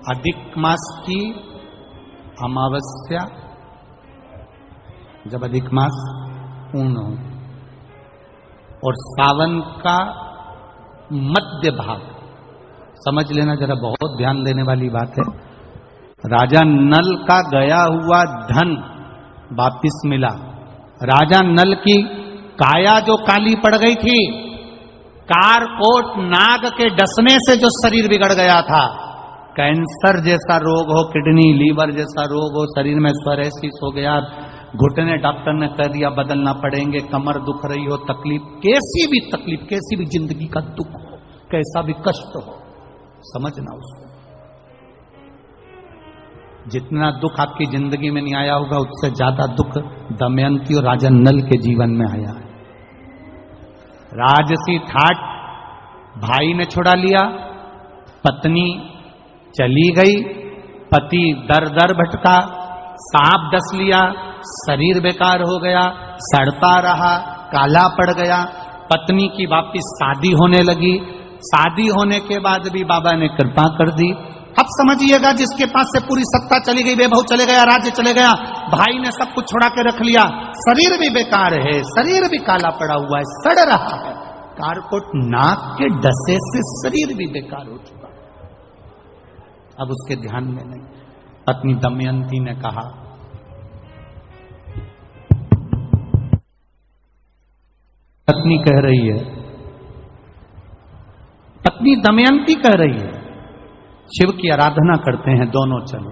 अधिक मास की अमावस्या, जब अधिक मास पूर्ण हो, और सावन का मध्य भाग, समझ लेना जरा, बहुत ध्यान देने वाली बात है। राजा नल का गया हुआ धन वापिस मिला। राजा नल की काया जो काली पड़ गई थी, कारकोट नाग के डसने से जो शरीर बिगड़ गया था, कैंसर जैसा रोग हो, किडनी लीवर जैसा रोग हो, शरीर में सोरायसिस हो गया, घुटने डॉक्टर ने कह दिया बदलना पड़ेंगे, कमर दुख रही हो, तकलीफ, कैसी भी तकलीफ, कैसी भी जिंदगी का दुख हो, कैसा भी कष्ट हो, समझना उसको। जितना दुख आपकी जिंदगी में नहीं आया होगा, उससे ज्यादा दुख दमयंती और राजा नल के जीवन में आया है। राजसी ठाट भाई ने छुड़ा लिया, पत्नी चली गई, पति दर दर भटका, सांप डस लिया, शरीर बेकार हो गया, सड़ता रहा, काला पड़ गया। पत्नी की वापिस शादी होने लगी, शादी होने के बाद भी बाबा ने कृपा कर दी। अब समझिएगा, जिसके पास से पूरी सत्ता चली गई, वैभव चले गया, राज्य चले गया, भाई ने सब कुछ छुड़ा के रख लिया, शरीर भी बेकार है, शरीर भी काला पड़ा हुआ है, सड़ रहा है, कारकोट नाक के डसे से शरीर भी बेकार हो चुका। अब उसके ध्यान में नहीं। पत्नी दमयंती ने कहा, पत्नी कह रही है, पत्नी दमयंती कह रही है, शिव की आराधना करते हैं दोनों, चलो।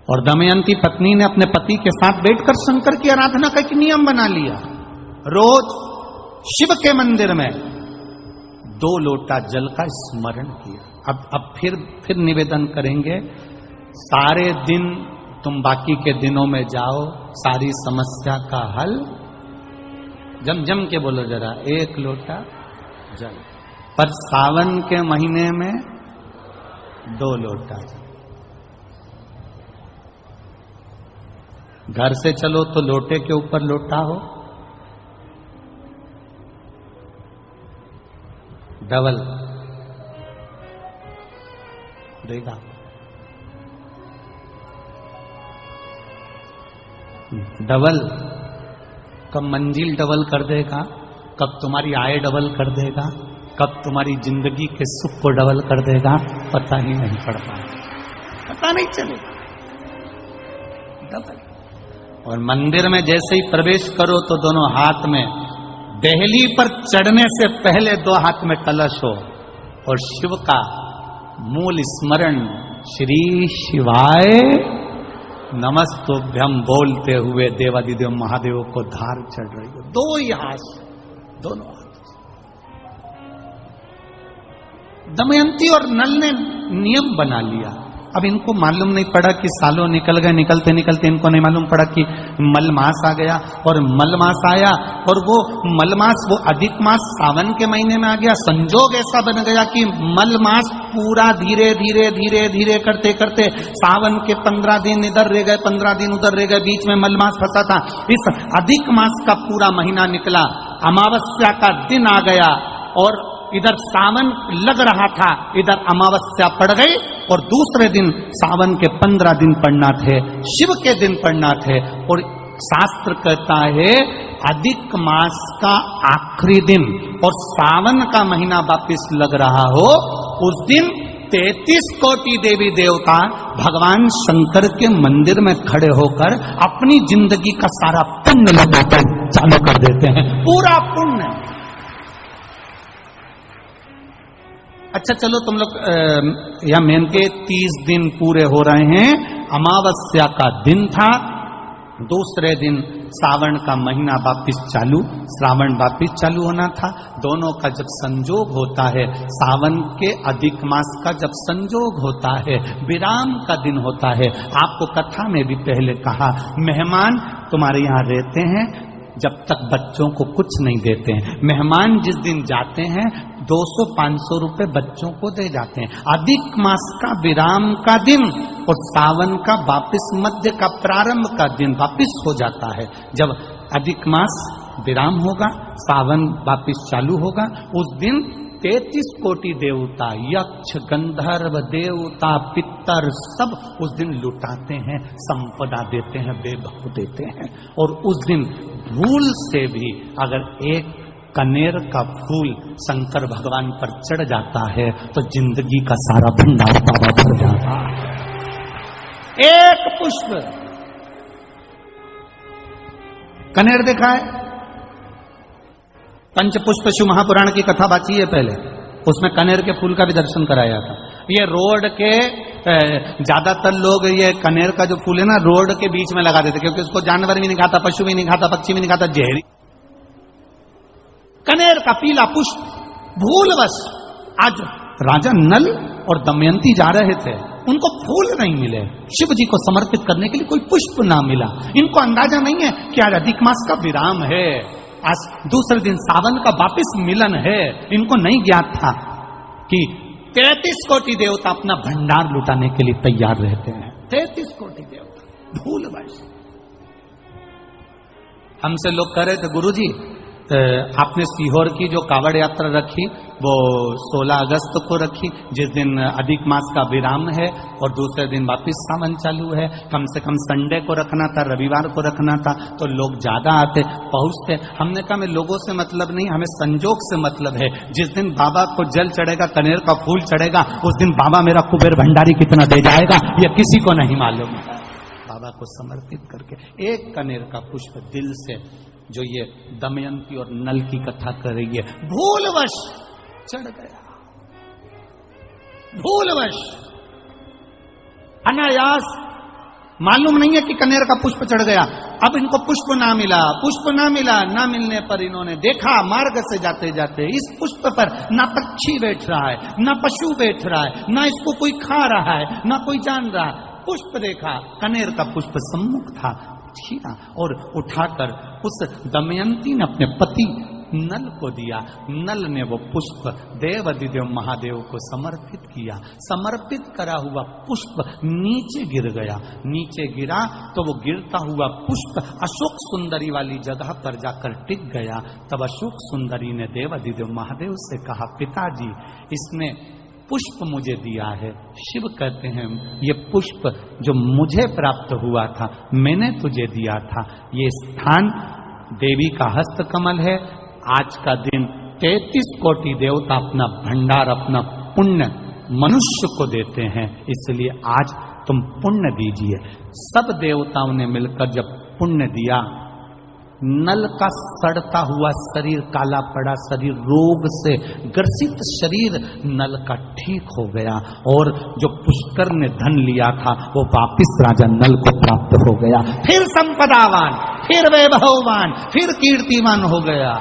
और दमयंती पत्नी ने अपने पति के साथ बैठकर शंकर की आराधना का एक नियम बना लिया। रोज शिव के मंदिर में 2 लोटा जल का स्मरण किया। अब फिर निवेदन करेंगे, सारे दिन तुम बाकी के दिनों में जाओ, सारी समस्या का हल, जम के बोलो जरा, 1 लोटा जल, पर सावन के महीने में 2 लोटा जल। घर से चलो तो लोटे के ऊपर लोटा हो, डबल देगा, डबल। कब मंजिल डबल कर देगा, कब तुम्हारी आय डबल कर देगा, कब तुम्हारी जिंदगी के सुख को डबल कर देगा, पता ही नहीं पड़ पाएगा, पता नहीं चलेगा, डबल। और मंदिर में जैसे ही प्रवेश करो तो दोनों हाथ में, देहली पर चढ़ने से पहले 2 हाथ में कलश हो, और शिव का मूल स्मरण, श्री शिवाय नमस्तुभ्यम बोलते हुए देवादिदेव महादेव को धार चढ़ रही हो, 2 ही हाथ, दोनों हाथ। दमयंती और नल ने नियम बना लिया। अब इनको मालूम नहीं पड़ा कि सालों निकल गए, निकलते निकलते इनको नहीं मालूम पड़ा कि मलमास आ गया, और मलमास आया, और वो मलमास, वो अधिक मास सावन के महीने में आ गया। संजोग ऐसा बन गया कि मलमास पूरा धीरे धीरे धीरे धीरे करते करते सावन के 15 दिन इधर रह गए, 15 दिन उधर रह गए, बीच में मलमास फंसा था। इस अधिक मास का पूरा महीना निकला, अमावस्या का दिन आ गया, और इधर सावन लग रहा था, इधर अमावस्या पड़ गई, और दूसरे दिन सावन के 15 दिन पड़ना थे, शिव के दिन पड़ना थे। और शास्त्र कहता है अधिक मास का आखिरी दिन और सावन का महीना वापिस लग रहा हो, उस दिन 33 कोटि देवी देवता भगवान शंकर के मंदिर में खड़े होकर अपनी जिंदगी का सारा पुण्य लौटाना चालू कर देते हैं, पूरा पुण्य। अच्छा चलो तुम लोग या मेन के 30 दिन पूरे हो रहे हैं, अमावस्या का दिन था, दूसरे दिन सावन का महीना वापिस चालू, श्रावण वापिस चालू होना था। दोनों का जब संजोग होता है, सावन के अधिक मास का जब संजोग होता है, विराम का दिन होता है। आपको कथा में भी पहले कहा, मेहमान तुम्हारे यहाँ रहते हैं जब तक बच्चों को कुछ नहीं देते हैं, मेहमान जिस दिन जाते हैं 200-500 रुपए बच्चों को दे जाते हैं। अधिक मास का विराम का दिन और सावन का वापिस मध्य का प्रारंभ का दिन वापिस हो जाता है। जब अधिक मास विराम होगा, सावन वापिस चालू होगा, उस दिन 33 कोटि देवता, यक्ष, गंधर्व, देवता, पितर सब उस दिन लुटाते हैं, संपदा देते हैं, वैभव देते हैं। और उस दिन भूल से भी अगर एक कनेर का फूल शंकर भगवान पर चढ़ जाता है तो जिंदगी का सारा भंडार बाबा भर जाता है। एक पुष्प, कनेर देखा है? पंचपुष्प शिव महापुराण की कथा बाची है पहले, उसमें कनेर के फूल का भी दर्शन कराया था। ये रोड के ज्यादातर लोग ये कनेर का जो फूल है ना रोड के बीच में लगा देते, क्योंकि उसको जानवर भी नहीं खाता, पशु भी नहीं खाता, पक्षी भी नहीं खाता, जहरी। कनेर का पीला पुष्प भूलवश आज राजा नल और दमयंती जा रहे थे, उनको फूल नहीं मिले, शिव जी को समर्पित करने के लिए कोई पुष्प ना मिला। इनको अंदाजा नहीं है कि आज अधिक मास का विराम है, आज दूसरे दिन सावन का वापिस मिलन है। इनको नहीं ज्ञात था कि 33 कोटि देवता अपना भंडार लुटाने के लिए तैयार रहते हैं। 33 कोटि देवता भूलवश। हमसे लोग कह रहे थे गुरुजी आपने सीहोर की जो कावड़ यात्रा रखी वो 16 अगस्त को रखी, जिस दिन अधिक मास का विराम है और दूसरे दिन वापिस सावन चालू है, कम से कम संडे को रखना था, रविवार को रखना था तो लोग ज्यादा आते पहुंचते। हमने कहा हमें लोगों से मतलब नहीं, हमें संजोग से मतलब है। जिस दिन बाबा को जल चढ़ेगा, कनेर का फूल चढ़ेगा, उस दिन बाबा मेरा कुबेर भंडारी कितना दे जाएगा ये किसी को नहीं मालूम है। बाबा को समर्पित करके एक कनेर का पुष्प दिल से, जो ये दमयंती और नल की कथा कर रही है, भूलवश चढ़ गया, भूलवश अनायास, मालूम नहीं है कि कनेर का पुष्प चढ़ गया। अब इनको पुष्प ना मिला, पुष्प ना मिला, ना मिलने पर इन्होंने देखा मार्ग से जाते जाते इस पुष्प पर ना पक्षी बैठ रहा है, ना पशु बैठ रहा है, ना इसको कोई खा रहा है, ना कोई जान रहा। पुष्प देखा, कनेर का पुष्प सम्मुख था, छीना और उठाकर उस दमयंती ने अपने पति नल को दिया। नल ने वो पुष्प देवाधिदेव महादेव को समर्पित किया। समर्पित करा हुआ पुष्प नीचे गिर गया, नीचे गिरा तो वो गिरता हुआ पुष्प अशोक सुंदरी वाली जगह पर जाकर टिक गया। तब अशोक सुंदरी ने देवाधिदेव महादेव से कहा, पिताजी इसने पुष्प मुझे दिया है। शिव कहते हैं ये पुष्प जो मुझे प्राप्त हुआ था मैंने तुझे दिया था। ये स्थान देवी का हस्त कमल है। आज का दिन 33 कोटि देवता अपना भंडार, अपना पुण्य मनुष्य को देते हैं, इसलिए आज तुम पुण्य दीजिए। सब देवताओं ने मिलकर जब पुण्य दिया, नल का सड़ता हुआ शरीर, काला पड़ा शरीर, रोग से ग्रसित शरीर नल का ठीक हो गया और जो पुष्कर ने धन लिया था वो वापिस राजा नल को प्राप्त हो गया। फिर संपदावान, फिर वैभववान, फिर कीर्तिवान हो गया,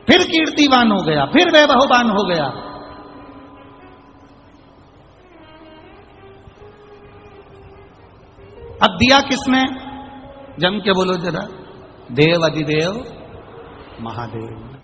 फिर कीर्तिवान हो गया, फिर वैभववान हो गया। अब दिया किसने? जम के बोलो जरा, देव अधिदेव महादेव।